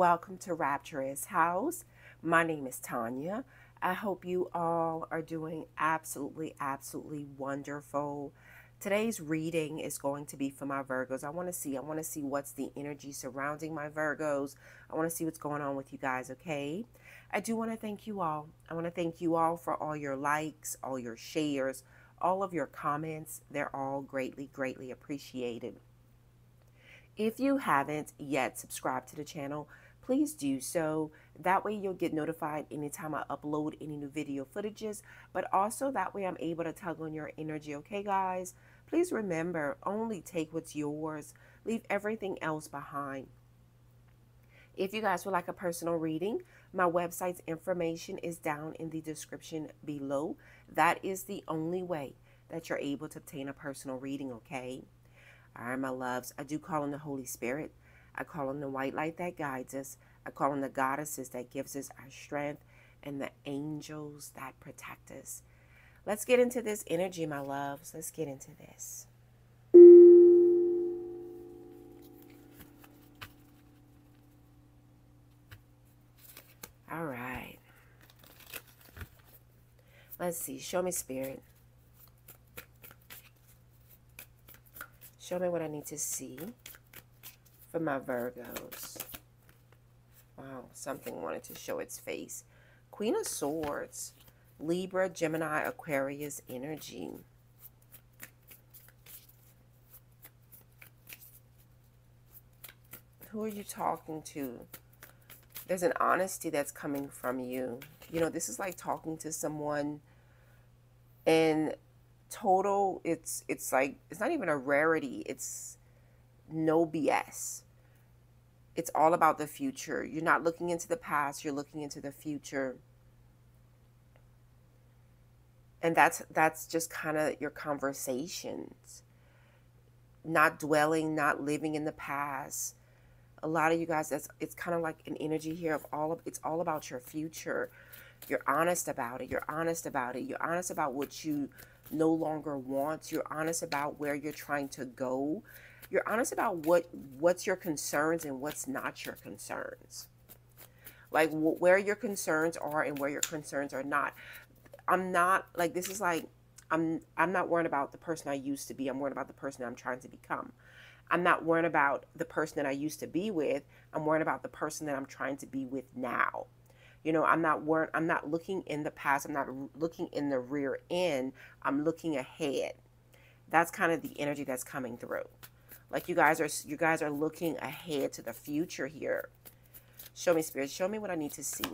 welcome to Rapturous House. My name is Tanya. I hope you all are doing absolutely wonderful. Today's reading is going to be for my Virgos. I want to see what's the energy surrounding my Virgos. I want to see what's going on with you guys, okay? I do want to thank you all. I want to thank you all for all your likes, all your shares, all of your comments. They're all greatly appreciated. If you haven't yet subscribed to the channel, please do so. That way you'll get notified anytime I upload any new video footages, but also that way I'm able to tug on your energy, okay guys? Please remember, only take what's yours. Leave everything else behind. If you guys would like a personal reading, my website's information is down in the description below. That is the only way that you're able to obtain a personal reading, okay? All right, my loves, I do call on the Holy Spirit. I call on the white light that guides us. I call on the goddesses that gives us our strength and the angels that protect us. Let's get into this energy, my loves. Let's get into this. All right. Let's see. Show me, Spirit. Show me what I need to see for my Virgos. Wow, something wanted to show its face. Queen of Swords, Libra, Gemini, Aquarius energy. Who are you talking to? There's an honesty that's coming from you. You know, this is like talking to someone and total, it's like, it's not even a rarity. It's no BS. It's all about the future. You're not looking into the past, you're looking into the future. And that's just kind of your conversations. Not dwelling, not living in the past. A lot of you guys, it's kind of like an energy here of it's all about your future. You're honest about it. You're honest about it. You're honest about what you no longer want. You're honest about where you're trying to go. You're honest about what's your concerns and what's not your concerns. Like where your concerns are and where your concerns are not. I'm not like, this is like, I'm not worrying about the person I used to be. I'm worrying about the person I'm trying to become. I'm not worrying about the person that I used to be with. I'm worrying about the person that I'm trying to be with now. You know, I'm not looking in the past. I'm not looking in the rear end. I'm looking ahead. That's kind of the energy that's coming through. Like you guys are looking ahead to the future here. Show me, Spirit. Show me what I need to see.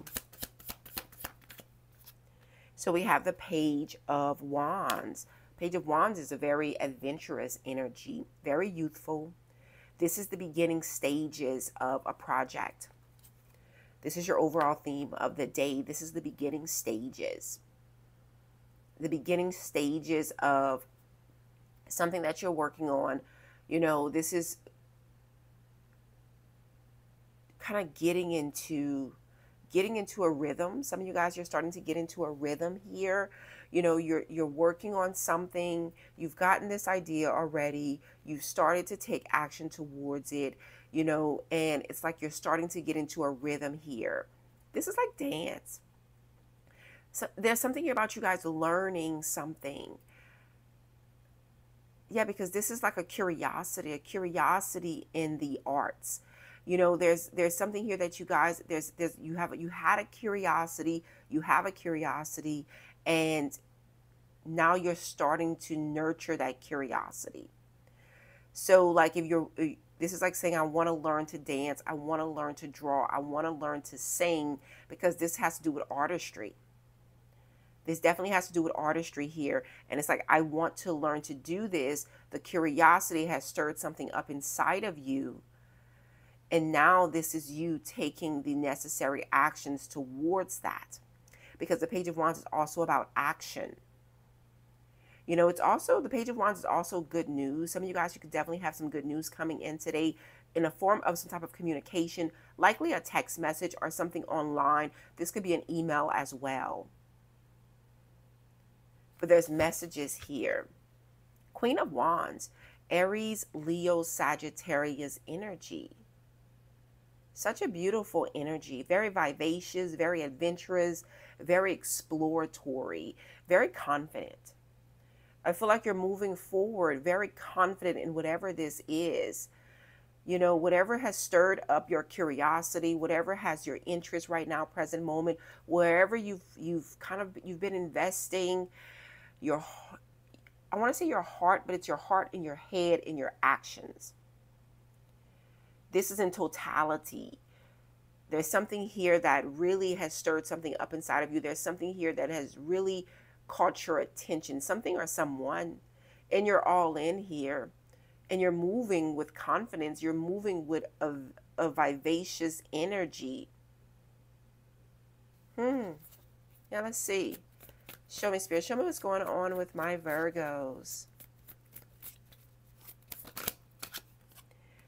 So we have the Page of Wands. Page of Wands is a very adventurous energy, very youthful. This is the beginning stages of a project. This is your overall theme of the day. This is the beginning stages. The beginning stages of something that you're working on. You know, this is kind of getting into a rhythm. Some of you guys, you're starting to get into a rhythm here. You know, you're working on something. You've gotten this idea already. You've started to take action towards it, you know, and it's like you're starting to get into a rhythm here. This is like dance. So there's something here about you guys learning something. Yeah, because this is like a curiosity in the arts. You know, there's something here that you guys, you had a curiosity, and now you're starting to nurture that curiosity. So like this is like saying, I want to learn to dance, I want to learn to draw, I want to learn to sing, because this has to do with artistry. This definitely has to do with artistry here. And it's like, I want to learn to do this. The curiosity has stirred something up inside of you. And now this is you taking the necessary actions towards that. Because the Page of Wands is also about action. You know, it's also, the Page of Wands is also good news. Some of you guys, you could definitely have some good news coming in today in a form of some type of communication, likely a text message or something online. This could be an email as well. But there's messages here. Queen of Wands, Aries, Leo, Sagittarius energy. Such a beautiful energy, very vivacious, very adventurous, very exploratory, very confident. I feel like you're moving forward, very confident in whatever this is. You know, whatever has stirred up your curiosity, whatever has your interest right now, present moment, wherever you've been investing your, I want to say your heart, but it's your heart and your head and your actions. This is in totality. There's something here that really has stirred something up inside of you. There's something here that has really caught your attention, something or someone, and you're all in here. And you're moving with confidence. You're moving with a vivacious energy. Yeah, let's see. Show me, Spirit. Show me what's going on with my Virgos.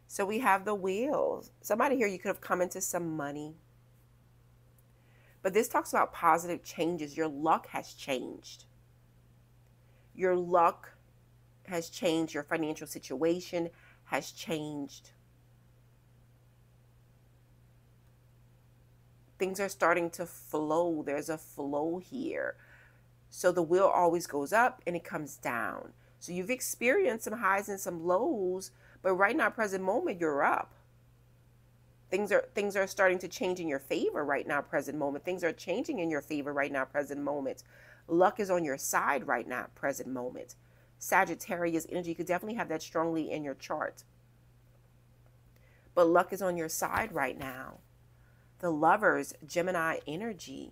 So we have the Wheel. Somebody here, you could have come into some money. But this talks about positive changes. Your luck has changed. Your luck has changed. Your financial situation has changed. Things are starting to flow. There's a flow here. So the wheel always goes up and it comes down. So you've experienced some highs and some lows, but right now, present moment, you're up. Things are starting to change in your favor right now, present moment. Things are changing in your favor right now, present moment. Luck is on your side right now, present moment. Sagittarius energy, you could definitely have that strongly in your chart. But luck is on your side right now. The Lovers, Gemini energy.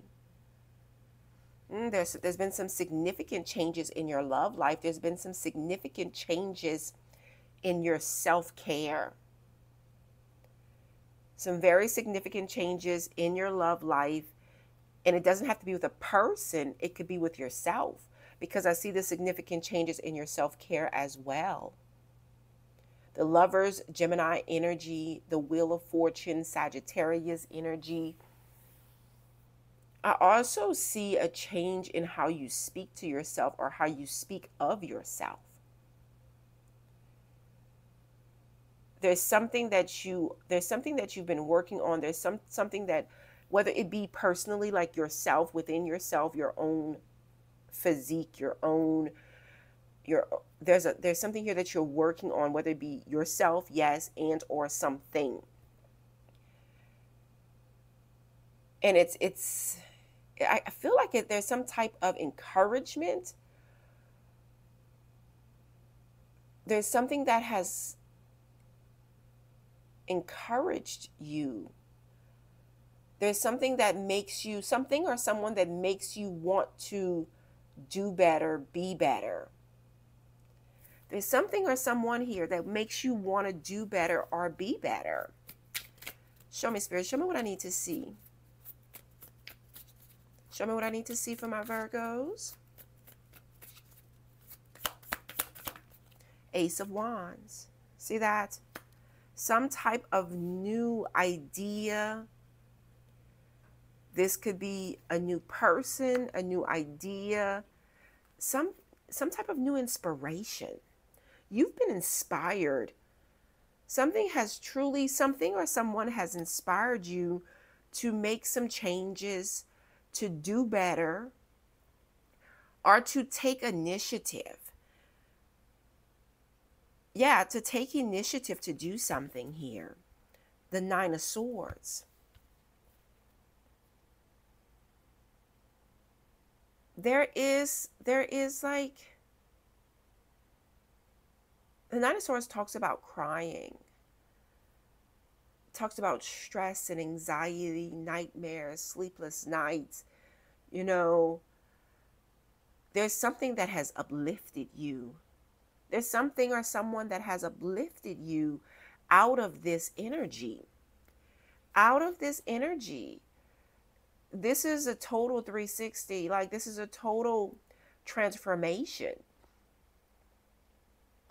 There's been some significant changes in your love life. There's been some significant changes in your self-care. Some very significant changes in your love life. And it doesn't have to be with a person. It could be with yourself. Because I see the significant changes in your self-care as well. The Lovers, Gemini energy. The Wheel of Fortune, Sagittarius energy. I also see a change in how you speak to yourself or how you speak of yourself. There's something that you've been working on. There's something that, whether it be personally, like yourself, within yourself, your own physique, there's something here that you're working on, whether it be yourself, yes, and or something. And I feel like there's some type of encouragement. There's something that has encouraged you. There's something that makes you, something or someone that makes you want to do better, be better. There's something or someone here that makes you want to do better or be better. Show me, Spirit. Show me what I need to see. Show me what I need to see for my Virgos. Ace of Wands. See that? Some type of new idea. This could be a new person, a new idea, some type of new inspiration. You've been inspired. Something or someone has inspired you to make some changes, to do better, or to take initiative. Yeah, to take initiative to do something here. The Nine of Swords. There is like, the Nine of Swords talks about crying. It talks about stress and anxiety, nightmares, sleepless nights. You know, there's something that has uplifted you. There's something or someone that has uplifted you out of this energy. Out of this energy. This is a total 360. Like, this is a total transformation.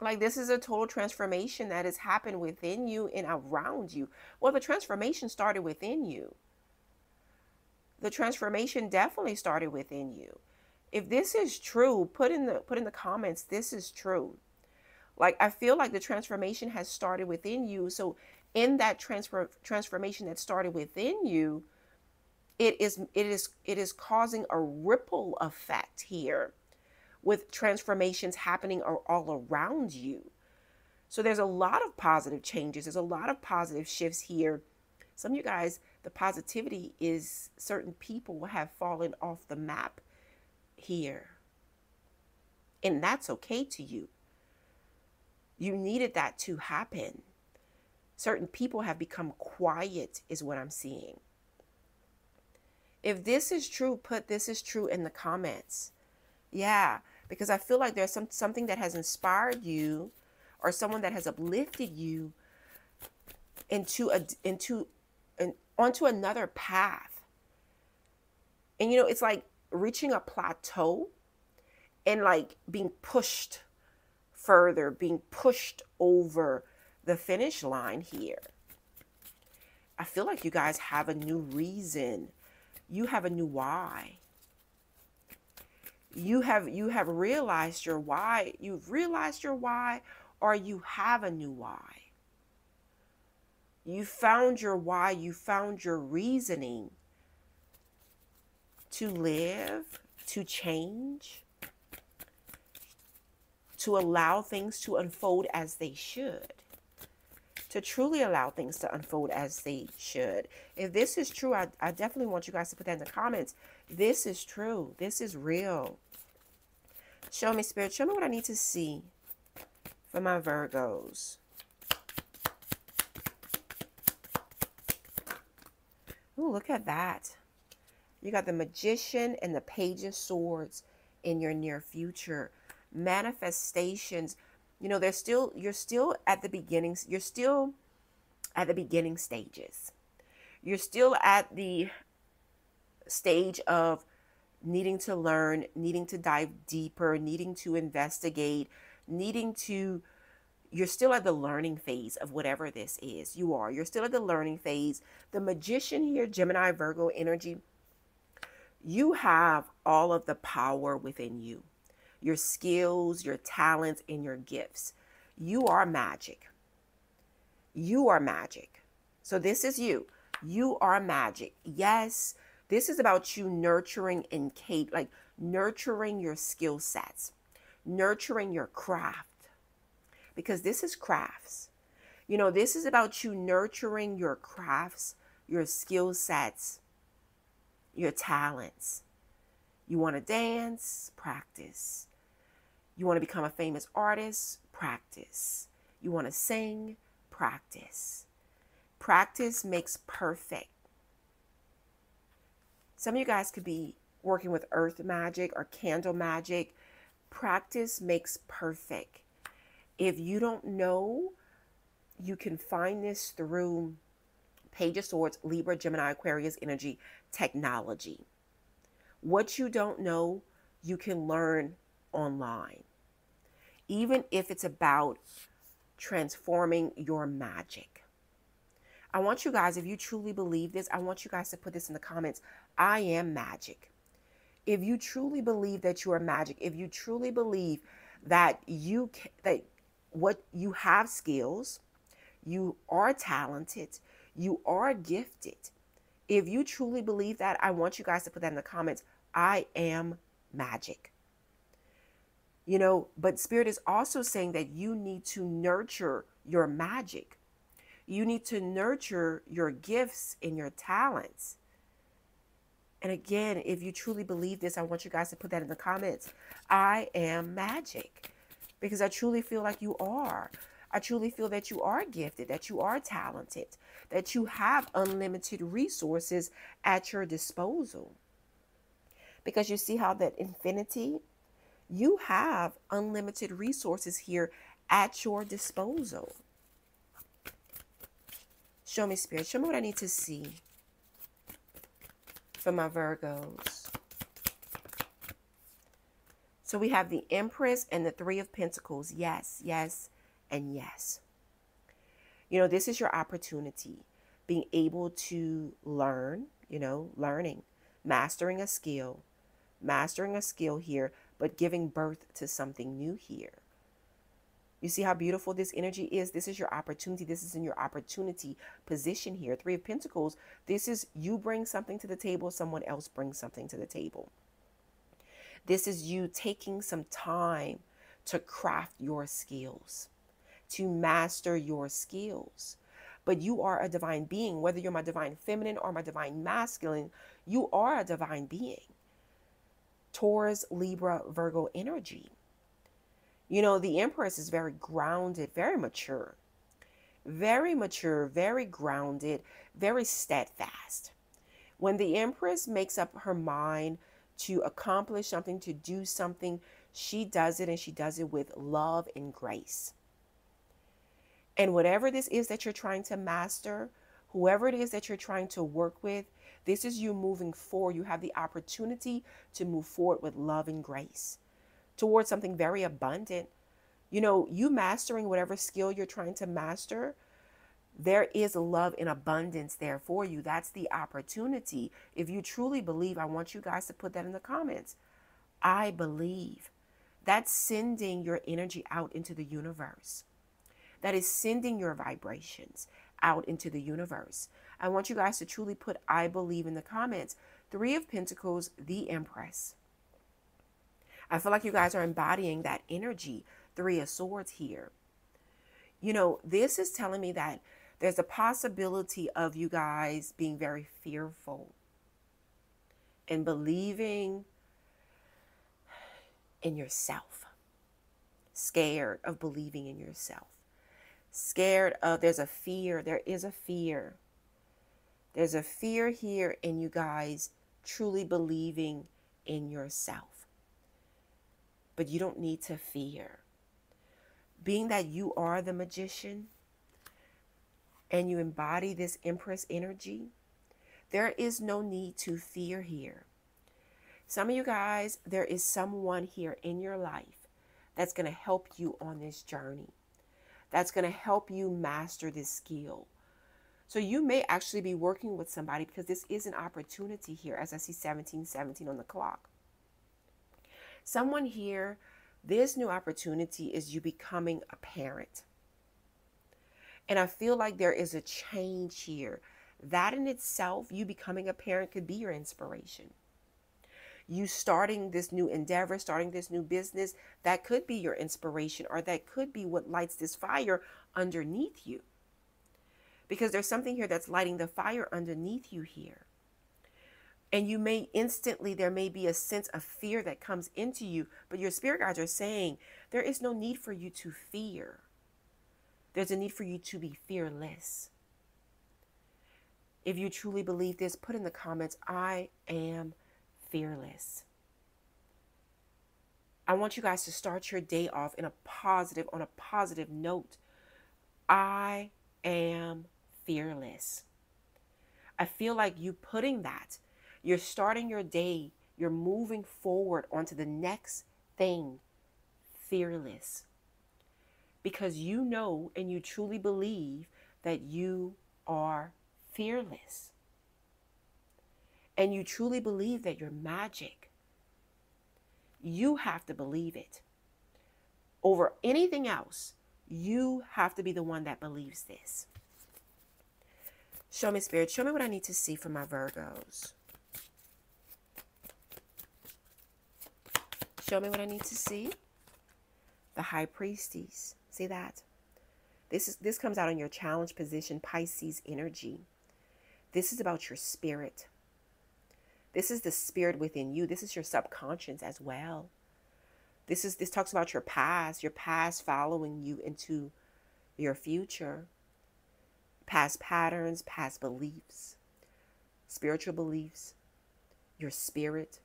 Like, this is a total transformation that has happened within you and around you. Well, the transformation started within you. The transformation definitely started within you. If this is true, put in the comments, this is true. Like, I feel like the transformation has started within you. So in that transformation that started within you, it is causing a ripple effect here with transformations happening all around you. So there's a lot of positive changes. There's a lot of positive shifts here. Some of you guys, the positivity is certain people have fallen off the map here. And that's okay to you. You needed that to happen. Certain people have become quiet is what I'm seeing. If this is true, put "this is true" in the comments. Yeah, because I feel like there's something that has inspired you, or someone that has uplifted you onto another path. And you know, it's like reaching a plateau and like being pushed further, being pushed over the finish line here. I feel like you guys have a new reason. You have a new why. You have realized your why. You've realized your why, or you have a new why. You found your why. You found your reasoning to live, to change, to allow things to unfold as they should. To truly allow things to unfold as they should. If this is true, I definitely want you guys to put that in the comments. This is true. This is real. Show me, Spirit. Show me what I need to see for my Virgos. Ooh, look at that. You got the Magician and the Page of Swords in your near future. Manifestations. You know, you're still at the beginnings. You're still at the beginning stages. You're still at the stage of needing to learn, needing to dive deeper, needing to investigate, you're still at the learning phase of whatever this is. You're still at the learning phase. The Magician here, Gemini, Virgo energy, you have all of the power within you. Your skills, your talents, and your gifts. You are magic. You are magic. So this is you. You are magic. Yes, this is about you nurturing and nurturing your skill sets, nurturing your craft, because this is crafts. You know, this is about you nurturing your crafts, your skill sets, your talents. You want to dance? Practice. You want to become a famous artist? Practice. You want to sing? Practice. Practice makes perfect. Some of you guys could be working with earth magic or candle magic. Practice makes perfect. If you don't know, you can find this through Page of Swords, Libra, Gemini, Aquarius energy, technology. What you don't know, you can learn online. Even if it's about transforming your magic. I want you guys, if you truly believe this, I want you guys to put this in the comments. I am magic. If you truly believe that you are magic, if you truly believe that what you have skills, you are talented, you are gifted. If you truly believe that, I want you guys to put that in the comments. I am magic. You know, but Spirit is also saying that you need to nurture your magic. You need to nurture your gifts and your talents. And again, if you truly believe this, I want you guys to put that in the comments. I am magic. Because I truly feel like you are. I truly feel that you are gifted, that you are talented, that you have unlimited resources at your disposal. Because you see how that infinity, you have unlimited resources here at your disposal. Show me, Spirit. Show me what I need to see for my Virgos. So we have the Empress and the Three of Pentacles. Yes, yes, and yes. You know, this is your opportunity. Being able to learn, you know, learning, mastering a skill here, but giving birth to something new here. You see how beautiful this energy is? This is your opportunity. This is in your opportunity position here. Three of Pentacles. This is you bring something to the table. Someone else brings something to the table. This is you taking some time to craft your skills, to master your skills. But you are a divine being. Whether you're my divine feminine or my divine masculine, you are a divine being. Taurus, Libra, Virgo energy. You know, the Empress is very grounded, very mature, very grounded, very steadfast. When the Empress makes up her mind to accomplish something, to do something, she does it, and she does it with love and grace. And whatever this is that you're trying to master, whoever it is that you're trying to work with, this is you moving forward. You have the opportunity to move forward with love and grace towards something very abundant. You know, you mastering whatever skill you're trying to master, there is love in abundance there for you. That's the opportunity. If you truly believe, I want you guys to put that in the comments. I believe. That's sending your energy out into the universe. That is sending your vibrations out into the universe. I want you guys to truly put I believe in the comments. Three of Pentacles, the Empress. I feel like you guys are embodying that energy. Three of Swords here. You know, this is telling me that there's a possibility of you guys being very fearful and believing in yourself. Scared of believing in yourself. Scared of, there's a fear. There is a fear. There's a fear here in you guys truly believing in yourself. But you don't need to fear. Being that you are the magician and you embody this Empress energy, there is no need to fear here. Some of you guys, there is someone here in your life that's going to help you on this journey. That's going to help you master this skill. So you may actually be working with somebody because this is an opportunity here, as I see 1717 on the clock. Someone here, this new opportunity is you becoming a parent. And I feel like there is a change here. That in itself, you becoming a parent, could be your inspiration. You starting this new endeavor, starting this new business, that could be your inspiration, or that could be what lights this fire underneath you. Because there's something here that's lighting the fire underneath you here. And you may instantly, there may be a sense of fear that comes into you, but your spirit guides are saying there is no need for you to fear. There's a need for you to be fearless. If you truly believe this, put in the comments, I am fearless. I want you guys to start your day off in a positive, on a positive note. I am fearless. I feel like you putting that, you're starting your day, you're moving forward onto the next thing, fearless. Because you know and you truly believe that you are fearless. And you truly believe that you're magic. You have to believe it. Over anything else, you have to be the one that believes this. Show me, Spirit. Show me what I need to see for my Virgos. Show me what I need to see. The High Priestess. See that? This comes out in your challenge position, Pisces energy. This is about your spirit. This is the spirit within you. This is your subconscious as well. This talks about your past following you into your future. Past patterns, past beliefs, spiritual beliefs, your spirit,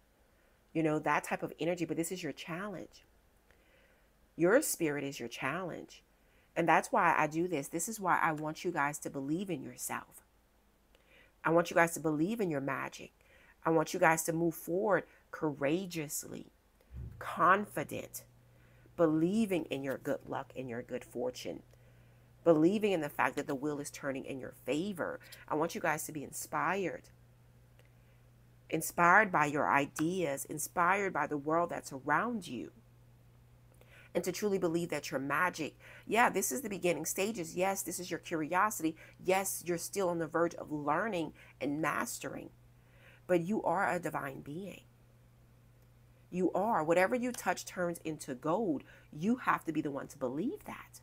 you know, that type of energy. But this is your challenge. Your spirit is your challenge. And that's why I do this. This is why I want you guys to believe in yourself. I want you guys to believe in your magic. I want you guys to move forward courageously, confident, believing in your good luck and your good fortune, believing in the fact that the wheel is turning in your favor. I want you guys to be inspired by your ideas, inspired by the world that's around you. and to truly believe that you're magic. Yeah, this is the beginning stages. Yes, this is your curiosity. Yes, you're still on the verge of learning and mastering, but you are a divine being. You are. Whatever you touch turns into gold. You have to be the one to believe that.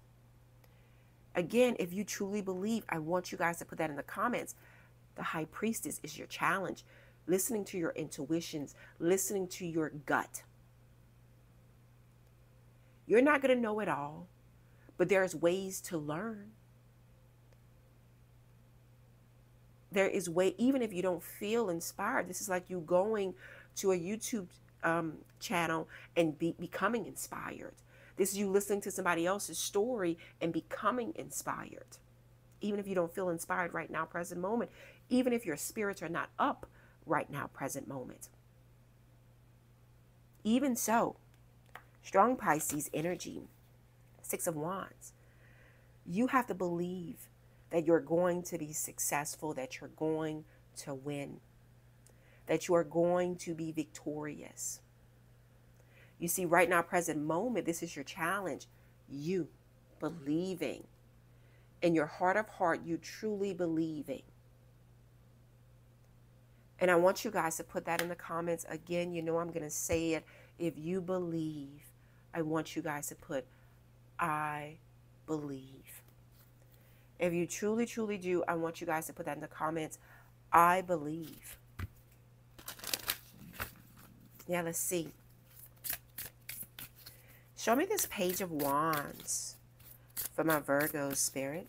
Again, if you truly believe, I want you guys to put that in the comments. The High Priestess is your challenge. Listening to your intuitions, listening to your gut. You're not going to know it all, but there's ways to learn. There is way, even if you don't feel inspired, this is like you going to a YouTube channel and becoming inspired. This is you listening to somebody else's story and becoming inspired. Even if you don't feel inspired right now, present moment, even if your spirits are not up right now, present moment. Even so, strong Pisces energy, 6 of Wands. You have to believe that you're going to be successful, that you're going to win, that you are going to be victorious. You see, right now, present moment, this is your challenge. You believing in your heart of heart, you truly believing. And I want you guys to put that in the comments. Again, you know I'm going to say it. If you believe, I want you guys to put, I believe. If you truly, truly do, I want you guys to put that in the comments. I believe. Yeah, let's see. Show me this Page of Wands for my Virgo spirit.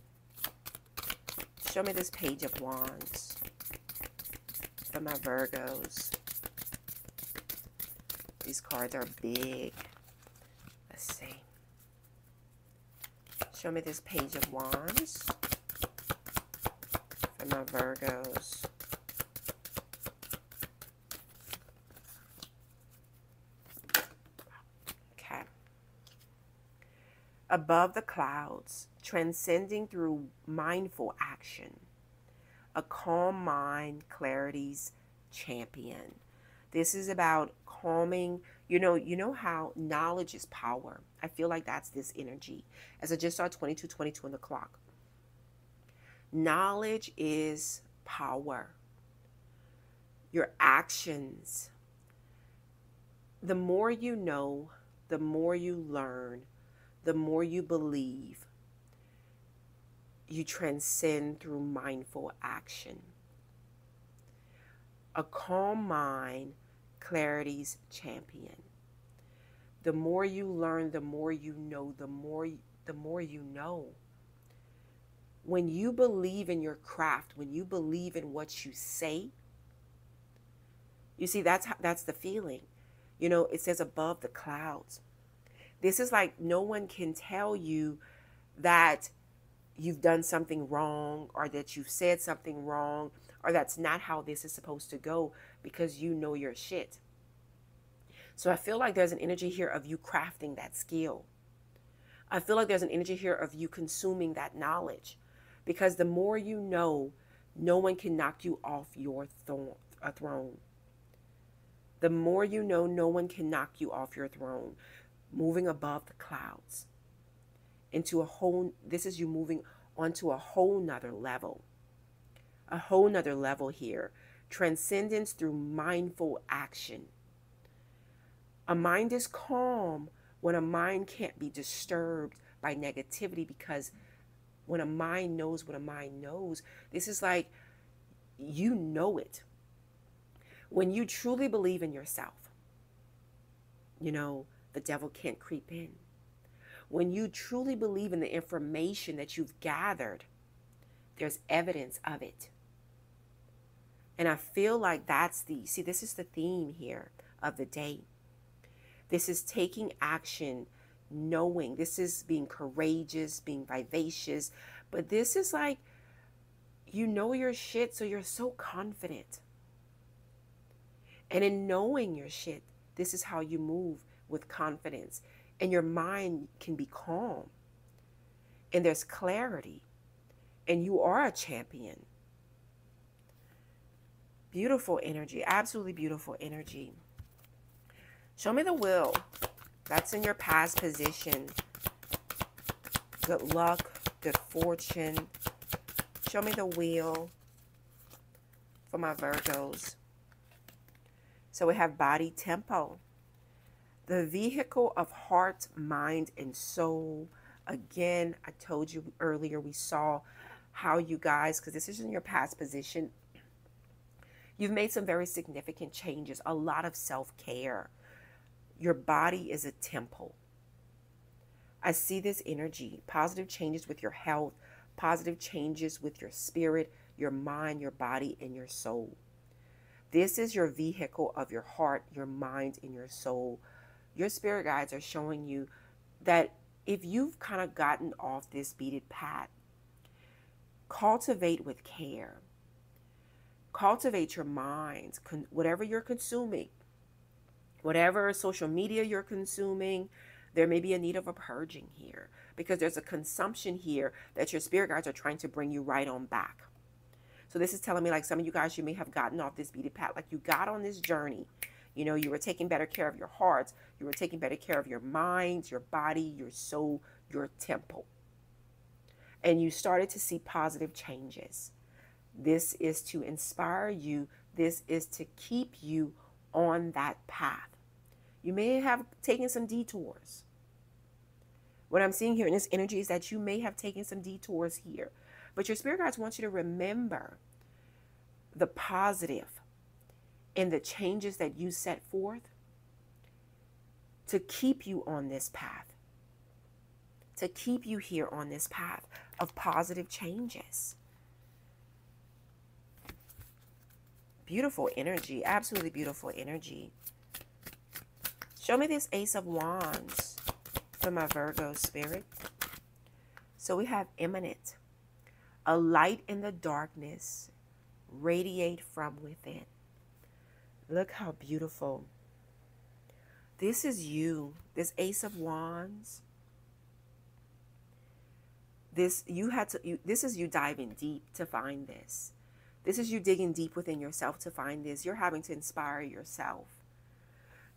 Show me this Page of Wands for my Virgos. These cards are big. Let's see. Show me this Page of Wands for my Virgos. Okay. Above the clouds, transcending through mindful action. A calm mind, clarity's champion. This is about calming. You know how knowledge is power. I feel like that's this energy. As I just saw 22:22 on the clock. Knowledge is power. Your actions. The more you know, the more you learn, the more you believe. You transcend through mindful action. A calm mind, clarity's champion. The more you learn, the more you know, the more you know. When you believe in your craft, when you believe in what you say, you see, that's the feeling. You know, it says above the clouds. This is like no one can tell you that you've done something wrong, or that you've said something wrong, or that's not how this is supposed to go, because you know your shit. So I feel like there's an energy here of you crafting that skill. I feel like there's an energy here of you consuming that knowledge, because the more you know, no one can knock you off your throne. The more you know, no one can knock you off your throne. Moving above the clouds. Into a whole, this is you moving onto a whole nother level. A whole nother level here. Transcendence through mindful action. A mind is calm when a mind can't be disturbed by negativity, because when a mind knows what a mind knows, this is like, you know it. When you truly believe in yourself, you know, the devil can't creep in. When you truly believe in the information that you've gathered, there's evidence of it. And I feel like that's see, this is the theme here of the day. This is taking action, knowing. This is being courageous, being vivacious. But this is like, you know your shit, so you're so confident. And in knowing your shit, this is how you move with confidence. And your mind can be calm. And there's clarity. And you are a champion. Beautiful energy. Absolutely beautiful energy. Show me the will That's in your past position. Good luck, good fortune. Show me the wheel for my Virgos. So we have body tempo. The vehicle of heart, mind, and soul. Again, I told you earlier, we saw how you guys, because this is in your past position, you've made some very significant changes, a lot of self-care. Your body is a temple. I see this energy, positive changes with your health, positive changes with your spirit, your mind, your body, and your soul. This is your vehicle of your heart, your mind, and your soul. Your spirit guides are showing you that if you've kind of gotten off this beaten path, cultivate with care. Cultivate your minds, whatever you're consuming, whatever social media you're consuming. There may be a need of a purging here because there's a consumption here that your spirit guides are trying to bring you right on back. So this is telling me, like, some of you guys, you may have gotten off this beaten path, like you got on this journey. You know, you were taking better care of your hearts. You were taking better care of your minds, your body, your soul, your temple. And you started to see positive changes. This is to inspire you. This is to keep you on that path. You may have taken some detours. What I'm seeing here in this energy is that you may have taken some detours here. But your spirit guides want you to remember the positive in the changes that you set forth to keep you on this path. To keep you here on this path of positive changes. Beautiful energy. Absolutely beautiful energy. Show me this Ace of Wands for my Virgo spirit. So we have imminent. A light in the darkness, radiate from within. Look how beautiful. This is you. This Ace of Wands. This is you diving deep to find this. This is you digging deep within yourself to find this. You're having to inspire yourself.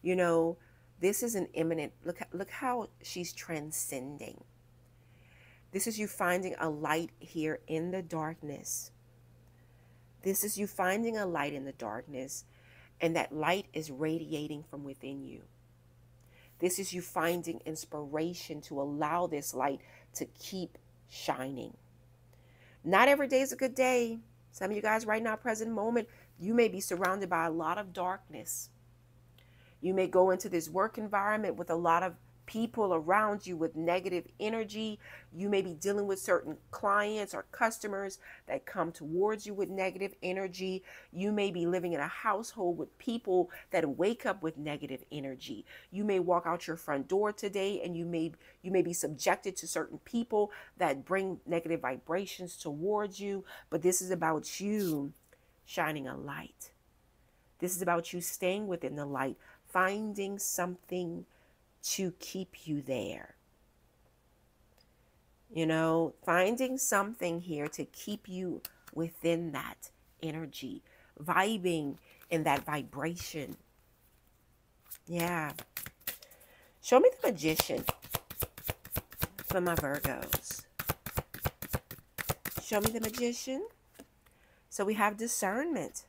You know, this is an imminent, look how she's transcending. This is you finding a light here in the darkness. This is you finding a light in the darkness, and that light is radiating from within you. This is you finding inspiration to allow this light to keep shining. Not every day is a good day. Some of you guys right now, present moment, you may be surrounded by a lot of darkness. You may go into this work environment with a lot of people around you with negative energy. You may be dealing with certain clients or customers that come towards you with negative energy. You may be living in a household with people that wake up with negative energy. You may walk out your front door today and you may be subjected to certain people that bring negative vibrations towards you. But this is about you shining a light. This is about you staying within the light, finding something to keep you there. You know, finding something here to keep you within that energy, vibing in that vibration. Yeah. Show me the Magician for my Virgos. Show me the Magician. So we have discernment.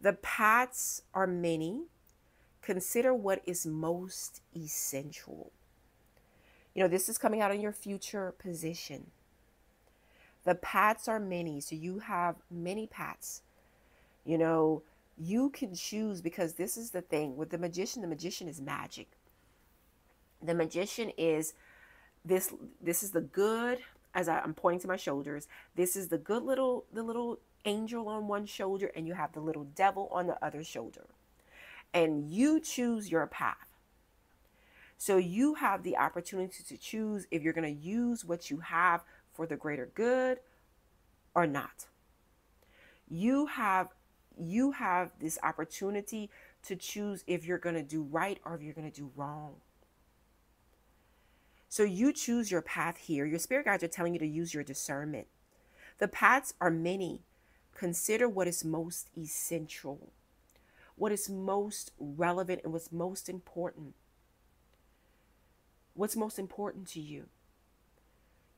The paths are many. Consider what is most essential. You know, this is coming out in your future position. The paths are many, so you have many paths. You know, you can choose, because this is the thing with the magician is magic. The magician is this is the good, as I'm pointing to my shoulders, this is the good the little angel on one shoulder, and you have the little devil on the other shoulder. And you choose your path. So you have the opportunity to choose if you're going to use what you have for the greater good or not. You have this opportunity to choose if you're going to do right or if you're going to do wrong. So you choose your path here. Your spirit guides are telling you to use your discernment. The paths are many. Consider what is most essential, what is most relevant, and what's most important. What's most important to you?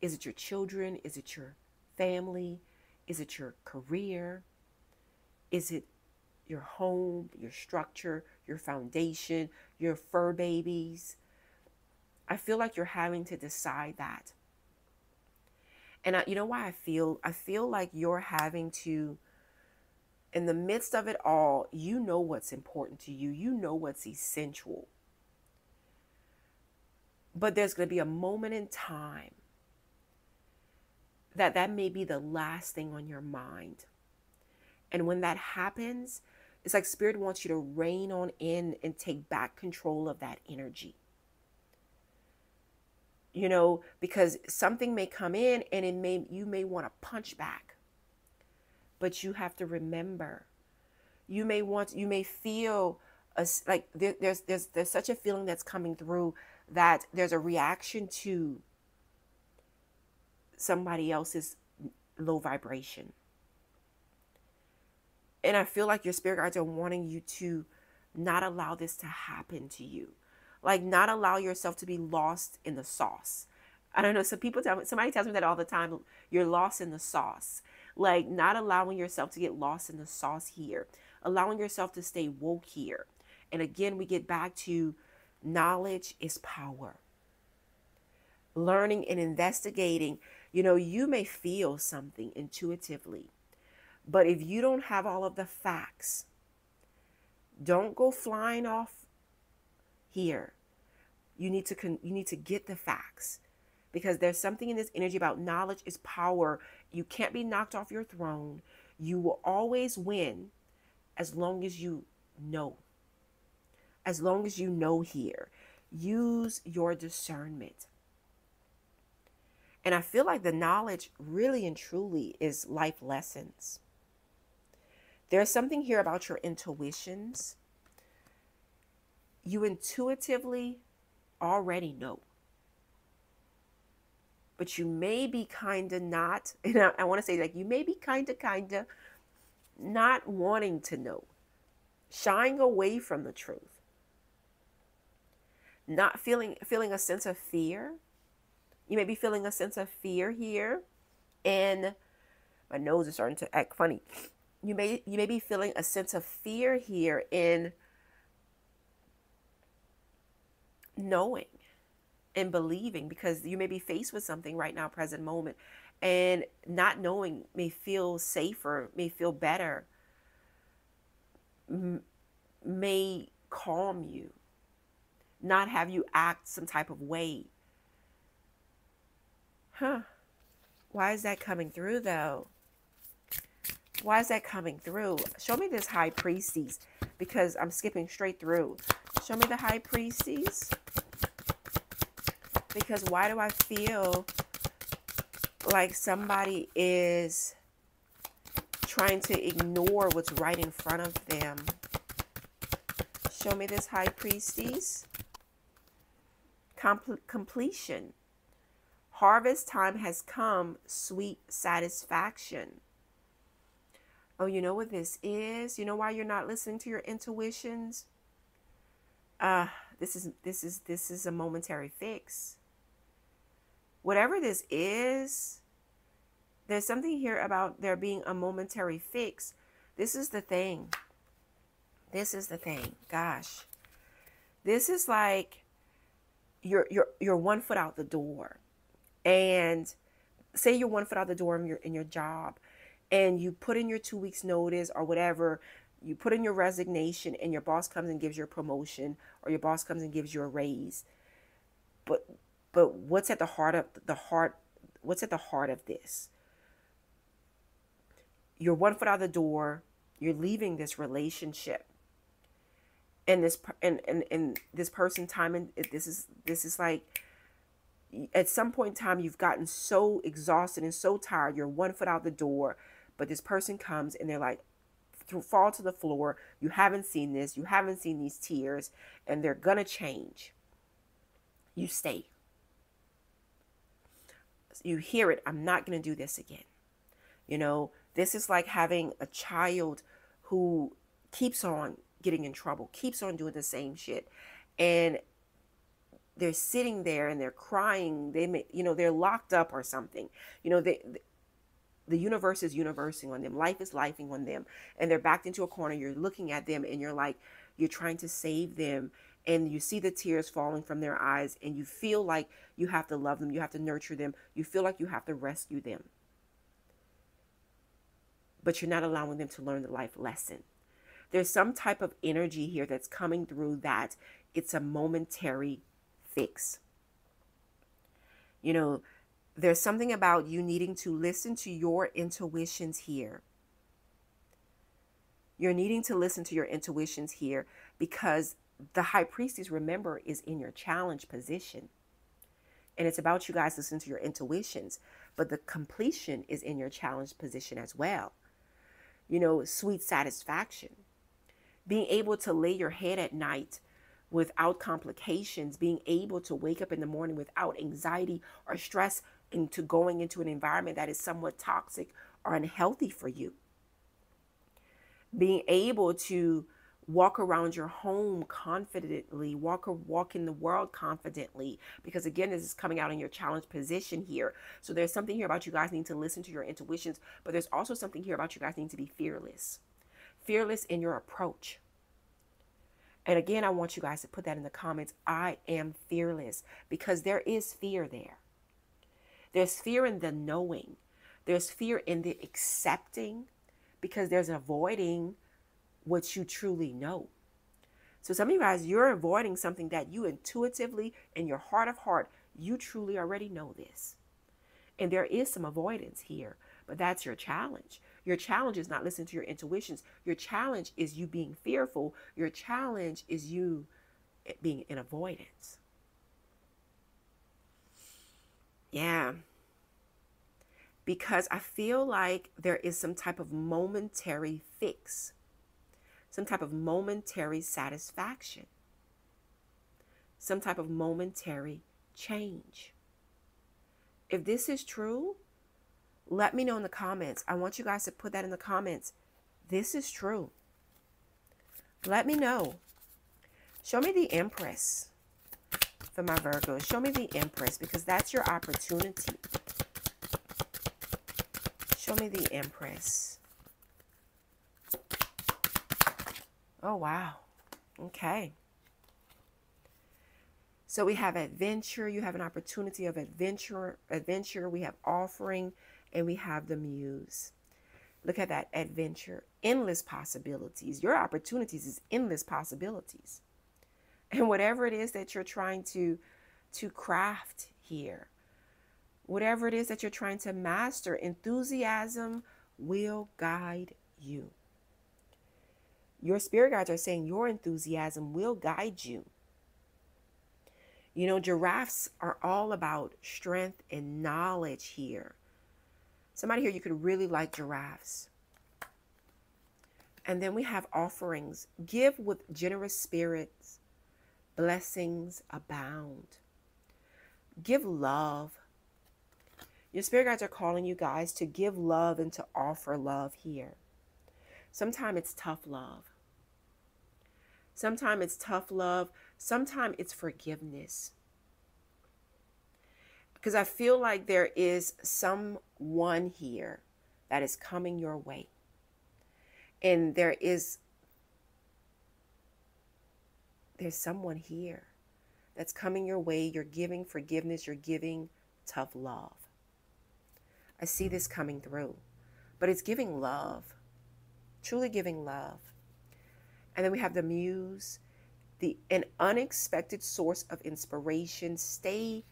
Is it your children? Is it your family? Is it your career? Is it your home, your structure, your foundation, your fur babies? I feel like you're having to decide that. And you know why I feel like you're having to, in the midst of it all, you know what's important to you. You know what's essential. But there's going to be a moment in time that may be the last thing on your mind. And when that happens, it's like Spirit wants you to rein on in and take back control of that energy. You know, because something may come in and you may want to punch back. But you have to remember, you may feel like there's such a feeling that's coming through that there's a reaction to somebody else's low vibration. And I feel like your spirit guides are wanting you to not allow this to happen to you. Like, not allow yourself to be lost in the sauce. I don't know. Somebody tells me that all the time. You're lost in the sauce. Like, not allowing yourself to get lost in the sauce here. Allowing yourself to stay woke here. And again, we get back to knowledge is power. Learning and investigating. You know, you may feel something intuitively, but if you don't have all of the facts, don't go flying off here. You need to get the facts, because there's something in this energy about knowledge is power. You can't be knocked off your throne. You will always win as long as you know. As long as you know here. Use your discernment. And I feel like the knowledge really and truly is life lessons. There's something here about your intuitions. You intuitively already know. But you may be kind of not, and I want to say, like, you may be kind of not wanting to know. Shying away from the truth. Not feeling a sense of fear. You may be feeling a sense of fear here. And my nose is starting to act funny. You may be feeling a sense of fear here in knowing and believing, because you may be faced with something right now, present moment, and not knowing may feel safer, may feel better, may calm you, not have you act some type of way. Why is that coming through, though? Why is that coming through? Show me this High Priestess, because I'm skipping straight through. Show me the High Priestess. Because why do I feel like somebody is trying to ignore what's right in front of them? Show me this High Priestess. Completion. Harvest time has come. Sweet satisfaction. Oh, you know what this is? You know why you're not listening to your intuitions? This is a momentary fix. Whatever this is, there's something here about there being a momentary fix. This is the thing. This is the thing. Gosh. This is like you're 1 foot out the door. And say you're 1 foot out the door in your job, and you put in your 2 weeks notice or whatever, you put in your resignation, and your boss comes and gives you a promotion, or your boss comes and gives you a raise. But what's at the heart of what's at the heart of this? You're 1 foot out the door, you're leaving this relationship. And this person this is like, at some point in time, you've gotten so exhausted and so tired, you're 1 foot out the door, but this person comes and they're like, fall to the floor. You haven't seen this. You haven't seen these tears, and they're going to change. You stay. You hear it. I'm not going to do this again. You know, this is like having a child who keeps on getting in trouble, keeps on doing the same shit. And they're sitting there and they're crying. They may, they're locked up or something. The universe is universing on them. Life is lifing on them. And they're backed into a corner. You're looking at them and you're trying to save them. And you see the tears falling from their eyes. And you feel like you have to love them. You have to nurture them. You feel like you have to rescue them. But you're not allowing them to learn the life lesson. There's some type of energy here that's coming through that it's a momentary fix. There's something about you needing to listen to your intuitions here. You're needing to listen to your intuitions here because the High Priestess, remember, is in your challenge position. And it's about you guys listening to your intuitions. But the completion is in your challenge position as well. Sweet satisfaction. Being able to lay your head at night without complications. Being able to wake up in the morning without anxiety or stress into going into an environment that is somewhat toxic or unhealthy for you. Being able to walk around your home confidently, walk in the world confidently, because again, this is coming out in your challenge position here. So there's something here about you guys needing to listen to your intuitions, but there's also something here about you guys needing to be fearless. Fearless in your approach. And again, I want you guys to put that in the comments. I am fearless, because there is fear there. There's fear in the knowing. There's fear in the accepting, because there's avoiding what you truly know. So some of you guys, you're avoiding something that you intuitively, in your heart of heart, you truly already know this. And there is some avoidance here, but that's your challenge. Your challenge is not listening to your intuitions. Your challenge is you being fearful. Your challenge is you being in avoidance. Yeah. Because I feel like there is some type of momentary fix. Some type of momentary satisfaction. Some type of momentary change. If this is true, let me know in the comments. I want you guys to put that in the comments. This is true. Let me know. Show me the Empress for my Virgos. Show me the Empress, because that's your opportunity. Show me the Empress. Oh, wow. Okay. So we have adventure. You have an opportunity of adventure. We have offering, and we have the Muse. Look at that adventure. Endless possibilities. Your opportunities is endless possibilities. And whatever it is that you're trying to craft here, whatever it is that you're trying to master, enthusiasm will guide you. Your spirit guides are saying your enthusiasm will guide you. Giraffes are all about strength and knowledge here. Somebody here, you could really like giraffes. And then we have offerings. Give with generous spirits. Blessings abound. Give love. Your spirit guides are calling you guys to give love and to offer love here. Sometimes it's tough love. Sometimes it's tough love. Sometimes it's forgiveness. Because I feel like there is someone here that is coming your way. And there's someone here that's coming your way. You're giving forgiveness. You're giving tough love. I see this coming through. But it's giving love. Truly giving love. And then we have the Muse, an unexpected source of inspiration. Stay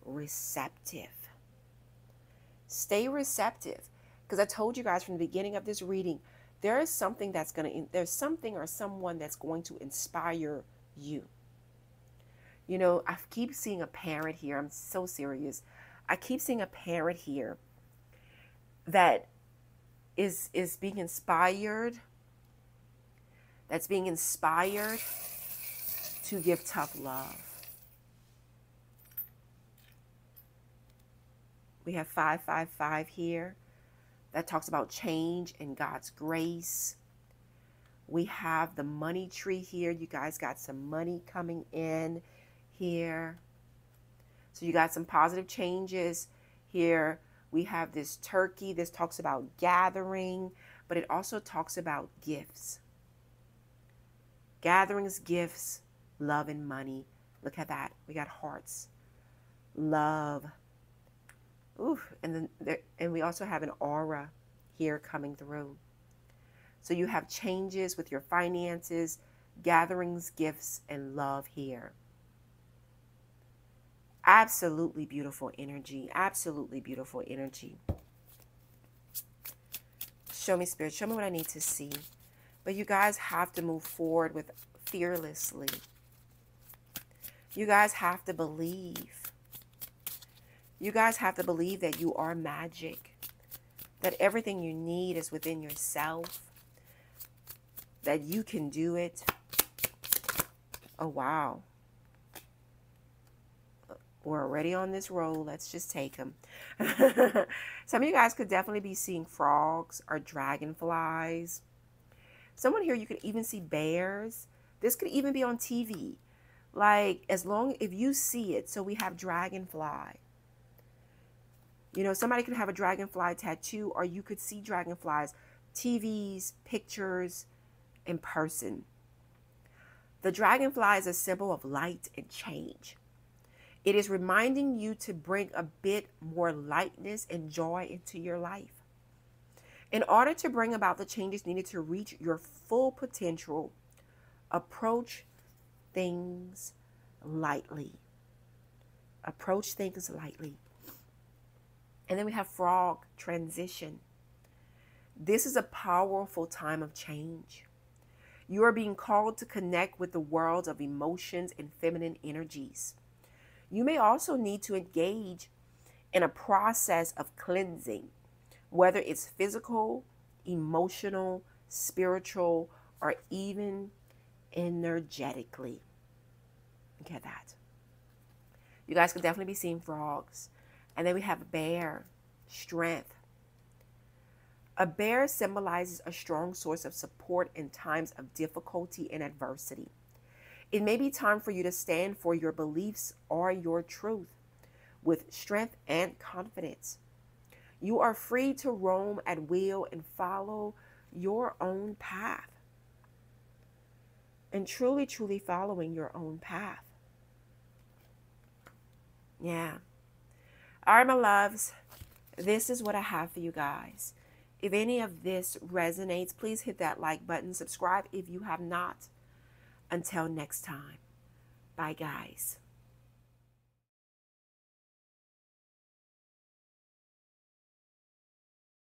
receptive. Stay receptive. Because I told you guys from the beginning of this reading, there is something there's something or someone that's going to inspire you. I keep seeing a parent here. I'm so serious. I keep seeing a parent here that is being inspired. That's being inspired to give tough love. We have 555 here. That talks about change and God's grace. We have the money tree here. You guys got some money coming in here. So you got some positive changes here. We have this turkey. This talks about gathering, but it also talks about gifts. Gatherings, gifts, love, and money. Look at that. We got hearts, love. Ooh, and we also have an aura here coming through. So you have changes with your finances, gatherings, gifts, and love here. Absolutely beautiful energy. Absolutely beautiful energy. Show me, Spirit. Show me what I need to see. But you guys have to move forward with fearlessly. You guys have to believe. You guys have to believe that you are magic. That everything you need is within yourself. That you can do it. Oh, wow. We're already on this roll. Let's just take them. Some of you guys could definitely be seeing frogs or dragonflies. Someone here, you could even see bears. This could even be on TV. Like, if you see it. So we have dragonfly. You know, somebody could have a dragonfly tattoo, or you could see dragonflies, TVs, pictures, in person. The dragonfly is a symbol of light and change. It is reminding you to bring a bit more lightness and joy into your life. In order to bring about the changes needed to reach your full potential, approach things lightly. Approach things lightly. And then we have frog transition. This is a powerful time of change. You are being called to connect with the world of emotions and feminine energies. You may also need to engage in a process of cleansing, whether it's physical, emotional, spiritual, or even energetically. Look at that. You guys could definitely be seeing frogs. And then we have a bear, strength. A bear symbolizes a strong source of support in times of difficulty and adversity. It may be time for you to stand for your beliefs or your truth with strength and confidence. You are free to roam at will and follow your own path. And truly, truly following your own path. Yeah. All right, my loves. This is what I have for you guys. If any of this resonates, please hit that like button. Subscribe if you have not. Until next time. Bye, guys.